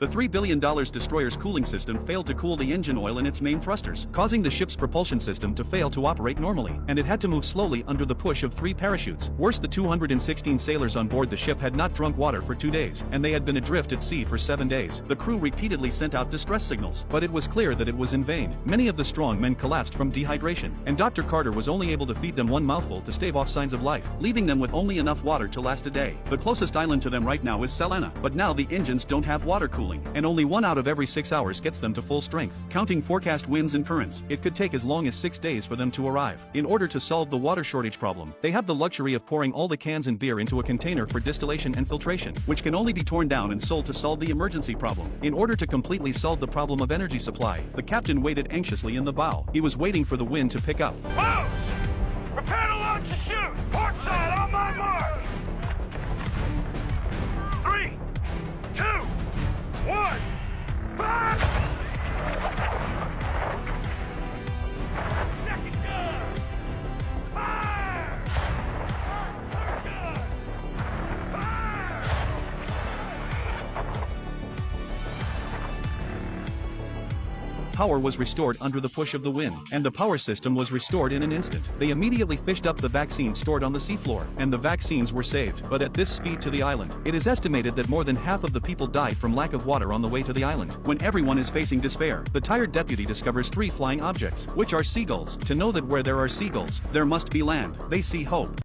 The $3 billion destroyer's cooling system failed to cool the engine oil in its main thrusters, causing the ship's propulsion system to fail to operate normally, and it had to move slowly under the push of 3 parachutes. Worse, the 216 sailors on board the ship had not drunk water for 2 days, and they had been adrift at sea for 7 days. The crew repeatedly sent out distress signals, but it was clear that it was in vain. Many of the strong men collapsed from dehydration, and Dr. Carter was only able to feed them one mouthful to stave off signs of life, leaving them with only enough water to last a day. The closest island to them right now is Salana, but now the engines don't have water cooling, and only 1 out of every 6 hours gets them to full strength. Counting forecast winds and currents, it could take as long as 6 days for them to arrive. In order to solve the water shortage problem, they have the luxury of pouring all the cans and beer into a container for distillation and filtration, which can only be torn down and sold to solve the emergency problem. In order to completely solve the problem of energy supply, the captain waited anxiously in the bow. He was waiting for the wind to pick up. Boats! Prepare to launch and shoot! Port side on my mark! 3, 2, 1, fire! Second gun! Fire! Third gun! Fire! Power was restored under the push of the wind, and the power system was restored in an instant. They immediately fished up the vaccines stored on the seafloor, and the vaccines were saved. But at this speed to the island, it is estimated that more than half of the people died from lack of water on the way to the island. When everyone is facing despair, the tired deputy discovers 3 flying objects, which are seagulls. To know that where there are seagulls, there must be land. They see hope.